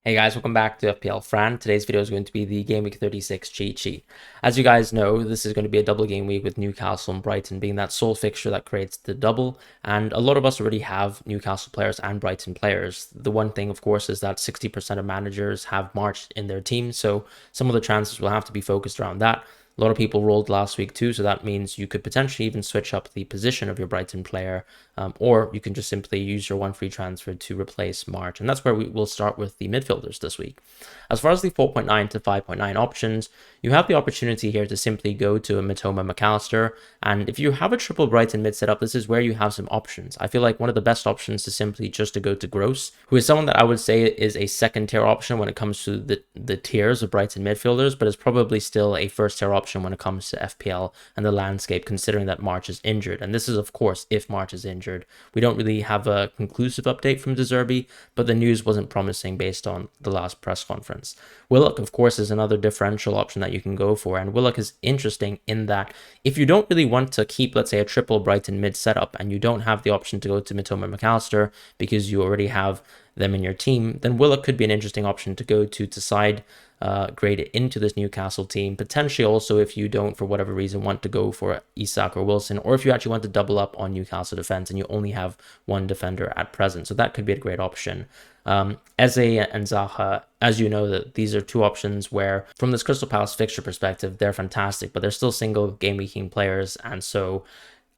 Hey guys, welcome back to FPL Fran. Today's video is going to be the Game Week 36 cheat sheet. As you guys know, this is going to be a double game week with Newcastle and Brighton being that sole fixture that creates the double. And a lot of us already have Newcastle players and Brighton players. The one thing, of course, is that 60% of managers have March in their team. So some of the transfers will have to be focused around that. A lot of people rolled last week too, so that means you could potentially even switch up the position of your Brighton player, or you can just simply use your one free transfer to replace March. And that's where we will start with the midfielders this week. As far as the 4.9 to 5.9 options, you have the opportunity here to simply go to a Matoma McAllister. And if you have a triple Brighton mid setup, this is where you have some options. I feel like one of the best options is simply just to go to Gross, who is someone that I would say is a second tier option when it comes to the tiers of Brighton midfielders, but is probably still a first tier option when it comes to FPL and the landscape, considering that March is injured. And this is, of course, if March is injured. We don't really have a conclusive update from De Zerbi, but the news wasn't promising based on the last press conference. Willock, of course, is another differential option that you can go for. And Willock is interesting in that if you don't really want to keep, let's say, a triple Brighton mid setup and you don't have the option to go to Mitoma McAllister because you already have them in your team, then Willock could be an interesting option to go to side grade it into this Newcastle team. Potentially also if you don't, for whatever reason, want to go for Isak or Wilson, or if you actually want to double up on Newcastle defense and you only have one defender at present. So that could be a great option. Eze and Zaha, as you know, that these are two options where, from this Crystal Palace fixture perspective, they're fantastic, but they're still single game weeking players, and so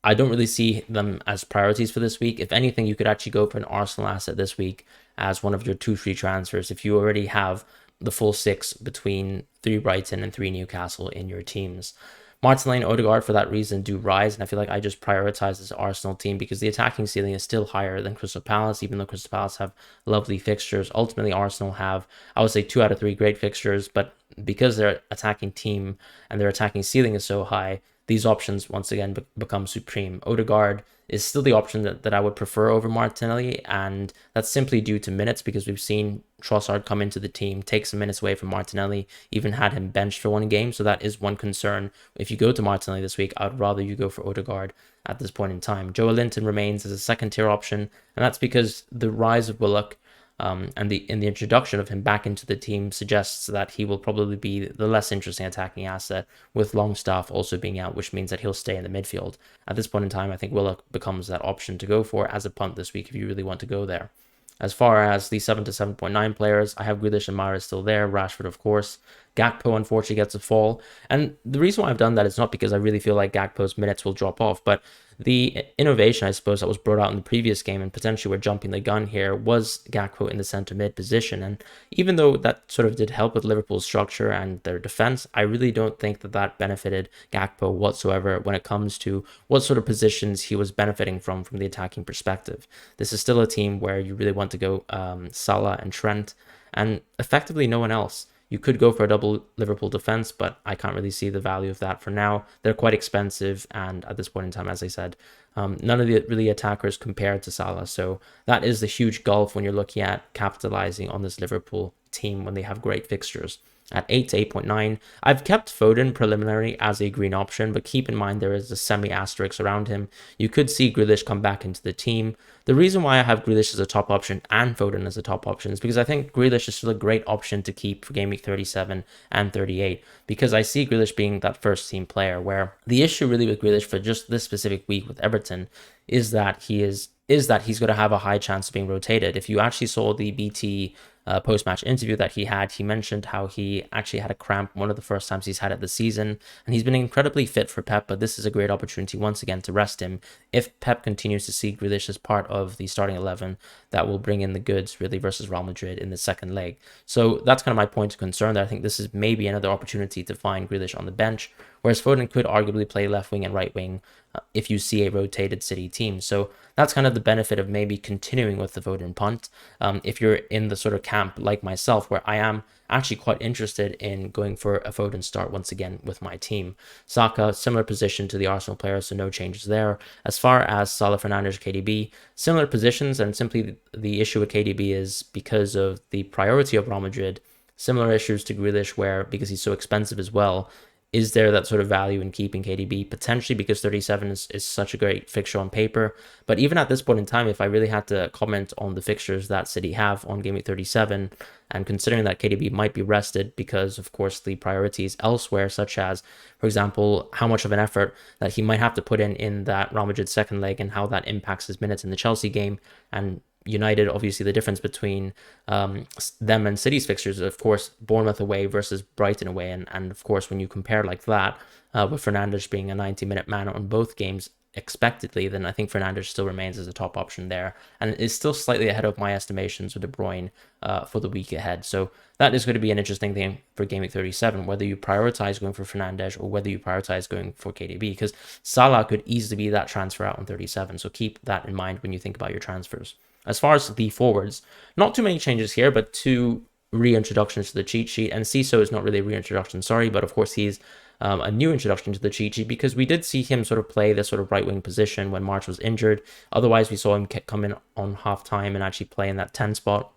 I don't really see them as priorities for this week. If anything, you could actually go for an Arsenal asset this week as one of your 2 free transfers if you already have the full 6 between 3 Brighton and 3 Newcastle in your teams. Martinelli and Odegaard, for that reason, do rise, and I feel like I just prioritize this Arsenal team because the attacking ceiling is still higher than Crystal Palace, even though Crystal Palace have lovely fixtures. Ultimately, Arsenal have, I would say, 2 out of 3 great fixtures, but because their attacking team and their attacking ceiling is so high, these options once again become supreme. Odegaard is still the option that I would prefer over Martinelli, and that's simply due to minutes because we've seen Trossard come into the team, take some minutes away from Martinelli, even had him benched for one game, so that is one concern. If you go to Martinelli this week, I'd rather you go for Odegaard at this point in time. Joe Linton remains as a second tier option, and that's because the rise of Willock and the introduction of him back into the team suggests that he will probably be the less interesting attacking asset, with Longstaff also being out, which means that he'll stay in the midfield. At this point in time, I think Willock becomes that option to go for as a punt this week if you really want to go there. As far as the 7 to 7.9 players, I have Grealish and Mahrez still there. Rashford, of course. Gakpo, unfortunately, gets a fall. And the reason why I've done that is not because I really feel like Gakpo's minutes will drop off, but the innovation, I suppose, that was brought out in the previous game, and potentially we're jumping the gun here, was Gakpo in the centre mid position. And even though that sort of did help with Liverpool's structure and their defence, I really don't think that benefited Gakpo whatsoever when it comes to what sort of positions he was benefiting from the attacking perspective. This is still a team where you really want to go Salah and Trent, and effectively no one else. You could go for a double Liverpool defense, but I can't really see the value of that for now. They're quite expensive, and at this point in time, as I said, none of the really attackers compared to Salah. So that is the huge gulf when you're looking at capitalizing on this Liverpool team when they have great fixtures. At 8 to 8.9, I've kept Foden preliminary as a green option, but keep in mind there is a semi-asterisk around him. You could see Grealish come back into the team. The reason why I have Grealish as a top option and Foden as a top option is because I think Grealish is still a great option to keep for Game Week 37 and 38, because I see Grealish being that first team player, where the issue really with Grealish for just this specific week with Everton is that he's going to have a high chance of being rotated. If you actually saw the BT post-match interview that he mentioned how he actually had a cramp one of the first times he's had it this season, and he's been incredibly fit for Pep, but this is a great opportunity once again to rest him. If Pep continues to see Grealish as part of the starting 11, that will bring in the goods really versus Real Madrid in the second leg. So that's kind of my point of concern there. I think this is maybe another opportunity to find Grealish on the bench, whereas Foden could arguably play left wing and right wing if you see a rotated City team. So that's kind of the benefit of maybe continuing with the Foden punt. If you're in the sort of camp like myself, where I am actually quite interested in going for a Foden start once again with my team. Saka, similar position to the Arsenal players, so no changes there. As far as Salah, Fernandes, KDB, similar positions, and simply the issue with KDB is because of the priority of Real Madrid. Similar issues to Grealish, where because he's so expensive as well, is there that sort of value in keeping KDB? Potentially, because 37 is such a great fixture on paper. But even at this point in time, if I really had to comment on the fixtures that City have on Game Week 37, and considering that KDB might be rested because, of course, the priorities elsewhere, such as, for example, how much of an effort that he might have to put in that Real Madrid second leg and how that impacts his minutes in the Chelsea game, and United, obviously, the difference between them and City's fixtures, of course, Bournemouth away versus Brighton away. And of course, when you compare like that, with Fernandes being a 90-minute man on both games expectedly, then I think Fernandes still remains as a top option there and is still slightly ahead of my estimations with De Bruyne for the week ahead. So that is going to be an interesting thing for Game Week 37, whether you prioritize going for Fernandes or whether you prioritize going for KDB, because Salah could easily be that transfer out on 37. So keep that in mind when you think about your transfers. As far as the forwards, not too many changes here, but 2 reintroductions to the cheat sheet. And Ciso is not really a reintroduction, sorry, but of course he's a new introduction to the cheat sheet because we did see him sort of play this sort of right wing position when March was injured. Otherwise, we saw him come in on half time and actually play in that 10 spot.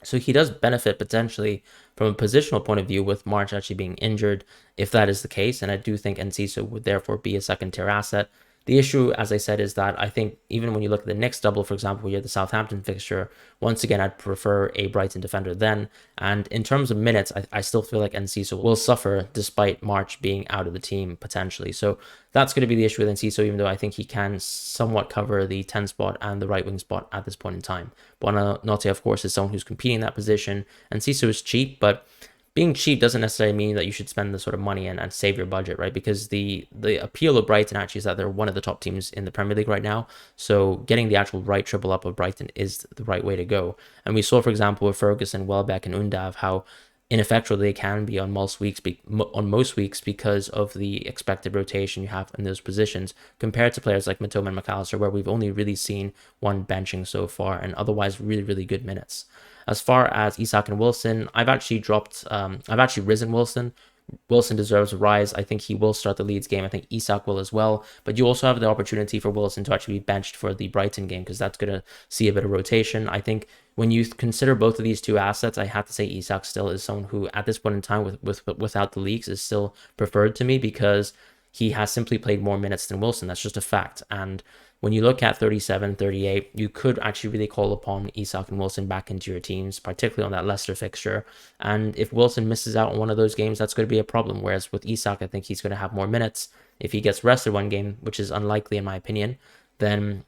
So he does benefit potentially from a positional point of view with March actually being injured, if that is the case. And I do think Enciso would therefore be a second tier asset. The issue, as I said, is that I think even when you look at the next double, for example, where you have the Southampton fixture, once again, I'd prefer a Brighton defender then. And in terms of minutes, I still feel like Enciso will suffer despite March being out of the team potentially. So that's going to be the issue with Enciso, even though I think he can somewhat cover the 10 spot and the right wing spot at this point in time. Buonanotte, of course, is someone who's competing in that position. Enciso is cheap, but being cheap doesn't necessarily mean that you should spend the sort of money and save your budget, right? Because the appeal of Brighton actually is that they're one of the top teams in the Premier League right now. So getting the actual right triple up of Brighton is the right way to go. And we saw, for example, with Ferguson, Welbeck, and Undav, how ineffectual they can be on most weeks because of the expected rotation you have in those positions compared to players like Matoma and McAllister, where we've only really seen one benching so far and otherwise really, really good minutes. As far as Isak and Wilson, I've actually risen Wilson. Wilson deserves a rise. I think he will start the Leeds game. I think Isak will as well. But you also have the opportunity for Wilson to actually be benched for the Brighton game because that's going to see a bit of rotation. I think when you consider both of these two assets, I have to say Isak still is someone who, at this point in time, without the leaks, is still preferred to me because he has simply played more minutes than Wilson. That's just a fact. And when you look at 37, 38, you could actually really call upon Isak and Wilson back into your teams, particularly on that Leicester fixture. And if Wilson misses out on one of those games, that's going to be a problem. Whereas with Isak, I think he's going to have more minutes. If he gets rested one game, which is unlikely in my opinion, then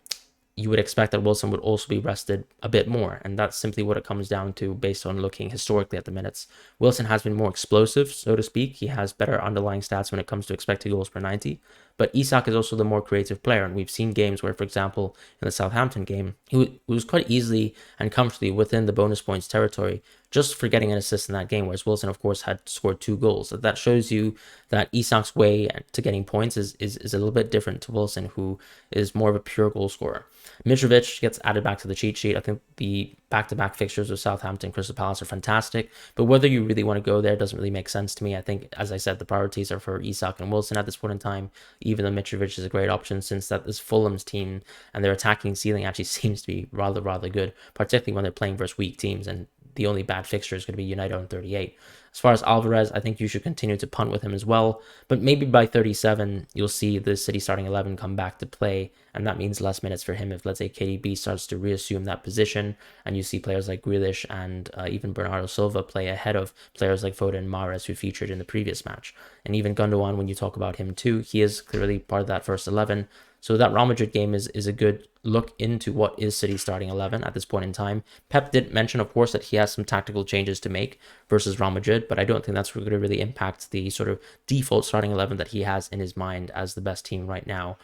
you would expect that Wilson would also be rested a bit more. And that's simply what it comes down to based on looking historically at the minutes. Wilson has been more explosive, so to speak. He has better underlying stats when it comes to expected goals per 90. But Isak is also the more creative player. And we've seen games where, for example, in the Southampton game, he was quite easily and comfortably within the bonus points territory just for getting an assist in that game, whereas Wilson, of course, had scored 2 goals. So that shows you that Isak's way to getting points is a little bit different to Wilson, who is more of a pure goal scorer. Mitrovic gets added back to the cheat sheet. I think the back-to-back fixtures with Southampton and Crystal Palace are fantastic, but whether you really want to go there doesn't really make sense to me. I think, as I said, the priorities are for Isak and Wilson at this point in time, even though Mitrovic is a great option since that is Fulham's team and their attacking ceiling actually seems to be rather good, particularly when they're playing versus weak teams, and the only bad fixture is going to be United on 38. As far as Alvarez, I think you should continue to punt with him as well. But maybe by 37, you'll see the City starting 11 come back to play. And that means less minutes for him if, let's say, KDB starts to reassume that position. And you see players like Grealish and even Bernardo Silva play ahead of players like Foden and Mahrez, who featured in the previous match. And even Gundogan, when you talk about him too, he is clearly part of that first 11. So that Real Madrid game is a good look into what is City's starting 11 at this point in time. Pep did mention, of course, that he has some tactical changes to make versus Real Madrid, but I don't think that's going to really impact the sort of default starting 11 that he has in his mind as the best team right now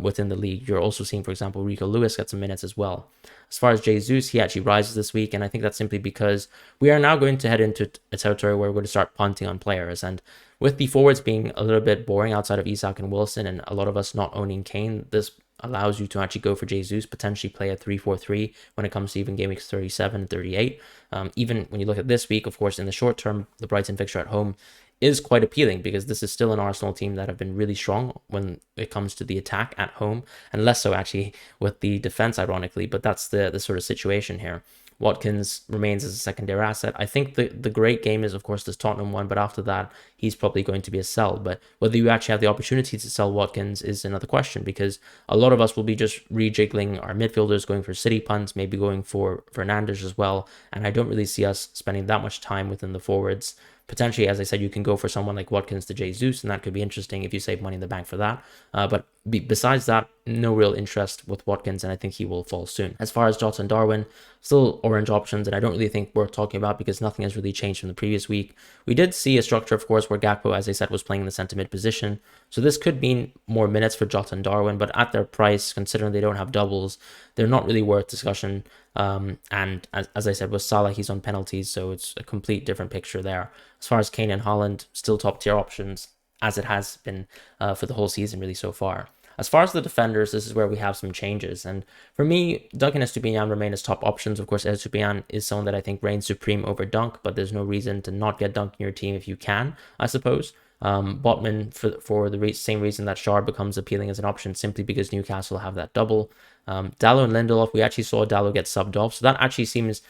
within the league. You're also seeing, for example, Rico Lewis get some minutes as well. As far as Jesus, he actually rises this week, and I think that's simply because we are now going to head into a territory where we're going to start punting on players. And with the forwards being a little bit boring outside of Isak and Wilson, and a lot of us not owning Kane, this allows you to actually go for Jesus, potentially play a 3-4-3 when it comes to even game weeks 37 and 38. Even when you look at this week, of course, in the short term, the Brighton fixture at home is quite appealing because this is still an Arsenal team that have been really strong when it comes to the attack at home, and less so actually with the defense, ironically, but that's the sort of situation here. Watkins remains as a secondary asset. I think the great game is, of course, this Tottenham one, but after that, he's probably going to be a sell. But whether you actually have the opportunity to sell Watkins is another question, because a lot of us will be just rejiggling our midfielders, going for City punts, maybe going for Fernandes as well. And I don't really see us spending that much time within the forwards. Potentially, as I said, you can go for someone like Watkins to Jesus, and that could be interesting if you save money in the bank for that. But besides that, no real interest with Watkins, and I think he will fall soon. As far as Jota and Darwin, still orange options, and I don't really think worth talking about because nothing has really changed from the previous week. We did see a structure, of course, where Gakpo, as I said, was playing in the centre mid position. So this could mean more minutes for Jota and Darwin, but at their price, considering they don't have doubles, they're not really worth discussion. And as I said, with Salah, he's on penalties, so it's a complete different picture there. As far as Kane and Haaland, still top tier options, as it has been for the whole season really so far. As far as the defenders, this is where we have some changes. And for me, Dunk and Estupiñán remain as top options. Of course, Estupiñán is someone that I think reigns supreme over Dunk, but there's no reason to not get Dunk in your team if you can, I suppose. Botman for the same reason that Schär becomes appealing as an option, simply because Newcastle have that double. Dalot and Lindelof, we actually saw Dalot get subbed off, so that actually seems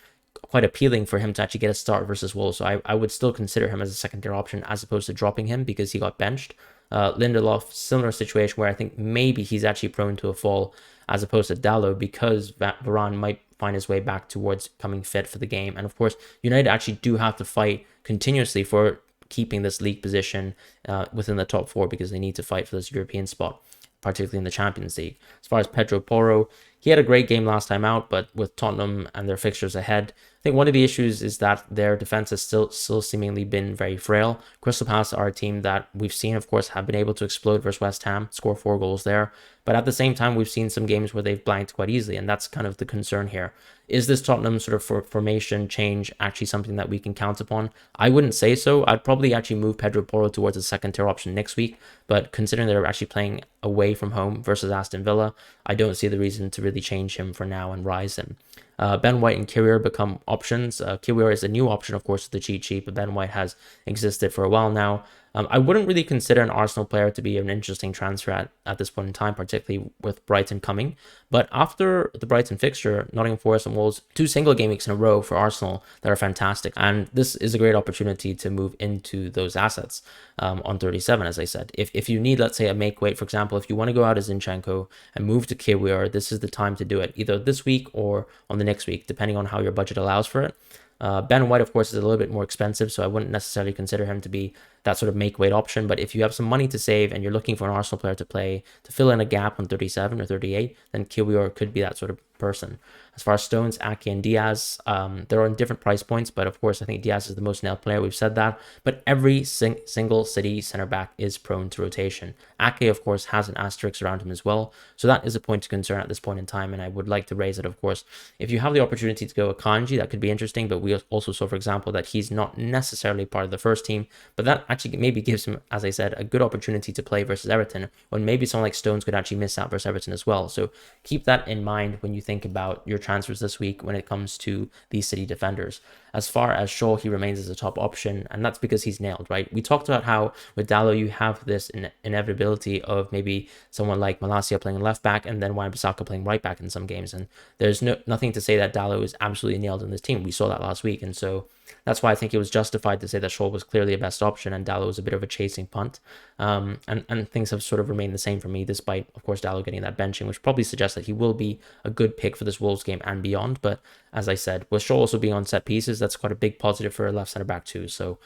quite appealing for him to actually get a start versus Wolves. So I would still consider him as a secondary option as opposed to dropping him because he got benched. Lindelof, similar situation where I think maybe he's actually prone to a fall as opposed to Dalot because Varane might find his way back towards coming fit for the game. And of course, United actually do have to fight continuously for keeping this league position within the top four because they need to fight for this European spot, particularly in the Champions League. As far as Pedro Porro, he had a great game last time out, but with Tottenham and their fixtures ahead, I think one of the issues is that their defense has still seemingly been very frail. Crystal Palace are a team that we've seen, of course, have been able to explode versus West Ham, score 4 goals there. But at the same time, we've seen some games where they've blanked quite easily, and that's kind of the concern here. Is this Tottenham sort of formation change actually something that we can count upon? I wouldn't say so. I'd probably actually move Pedro Porro towards a second tier option next week, but considering they're actually playing away from home versus Aston Villa, I don't see the reason to really change him for now and rise him. Ben White and Kiwior become options. Kiwior is a new option, of course, with the cheat sheet, but Ben White has existed for a while now. I wouldn't really consider an Arsenal player to be an interesting transfer at this point in time, particularly with Brighton coming. But after the Brighton fixture, Nottingham Forest and Wolves, 2 single game weeks in a row for Arsenal that are fantastic. And this is a great opportunity to move into those assets on 37, as I said. If you need, let's say, a make weight, for example, if you want to go out as Zinchenko and move to Kiwior, this is the time to do it, either this week or on the next week, depending on how your budget allows for it. Ben White, of course, is a little bit more expensive, so I wouldn't necessarily consider him to be that sort of make weight option. But if you have some money to save and you're looking for an Arsenal player to play to fill in a gap on 37 or 38, then Kiwior could be that sort of person. As far as Stones, Ake, and Diaz, they're on different price points, but of course, I think Diaz is the most nailed player. We've said that, but every single City center back is prone to rotation. Ake, of course, has an asterisk around him as well, so that is a point of concern at this point in time, and I would like to raise it, of course. If you have the opportunity to go Akanji, that could be interesting, but we also saw, for example, that he's not necessarily part of the first team, but that actually maybe gives him, as I said, a good opportunity to play versus Everton, when maybe someone like Stones could actually miss out versus Everton as well. So keep that in mind when you think about your transfers this week when it comes to these City defenders. As far as Shaw, he remains as a top option, and that's because he's nailed, right? We talked about how with Dalot you have this inevitability of maybe someone like Malacia playing left back and then Wan-Bissaka playing right back in some games, and there's nothing to say that Dalot is absolutely nailed in this team. We saw that last week, and so that's why I think it was justified to say that Shaw was clearly a best option and Dalot was a bit of a chasing punt. And things have sort of remained the same for me, despite, of course, Dalot getting that benching, which probably suggests that he will be a good pick for this Wolves game and beyond. But as I said, with Shaw also being on set pieces, that's quite a big positive for a left center back too. So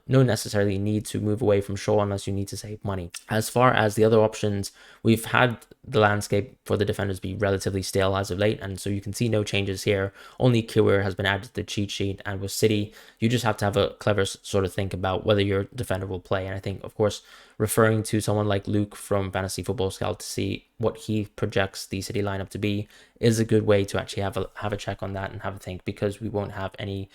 no necessarily need to move away from Shaw unless you need to save money. As far as the other options, we've had the landscape for the defenders be relatively stale as of late, and so you can see no changes here. Only Kiwior has been added to the cheat sheet, and with City, you just have to have a clever sort of think about whether your defender will play. And I think, of course, referring to someone like Luke from Fantasy Football Scout to see what he projects the City lineup to be is a good way to actually have a check on that and have a think, because we won't have any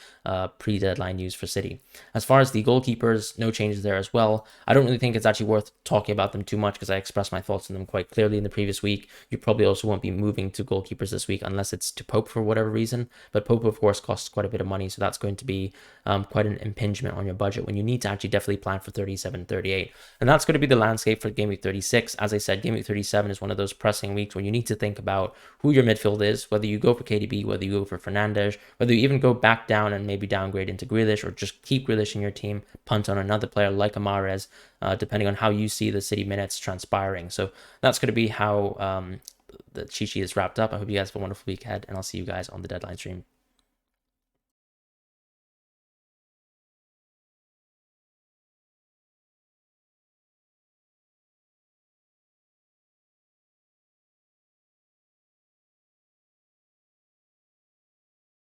pre-deadline news for City. As far as as the goalkeepers, no changes there as well. I don't really think it's actually worth talking about them too much because I expressed my thoughts on them quite clearly in the previous week. You probably also won't be moving to goalkeepers this week unless it's to Pope for whatever reason. But Pope, of course, costs quite a bit of money, so that's going to be quite an impingement on your budget when you need to actually definitely plan for 37, 38. And that's going to be the landscape for Game Week 36. As I said, Game Week 37 is one of those pressing weeks where you need to think about who your midfield is, whether you go for KDB, whether you go for Fernandes, whether you even go back down and maybe downgrade into Grealish, or just keep Grealish in your team, punt on another player like Mahrez, depending on how you see the City minutes transpiring. So that's going to be how the cheat sheet is wrapped up. I hope you guys have a wonderful week ahead, and I'll see you guys on the deadline stream.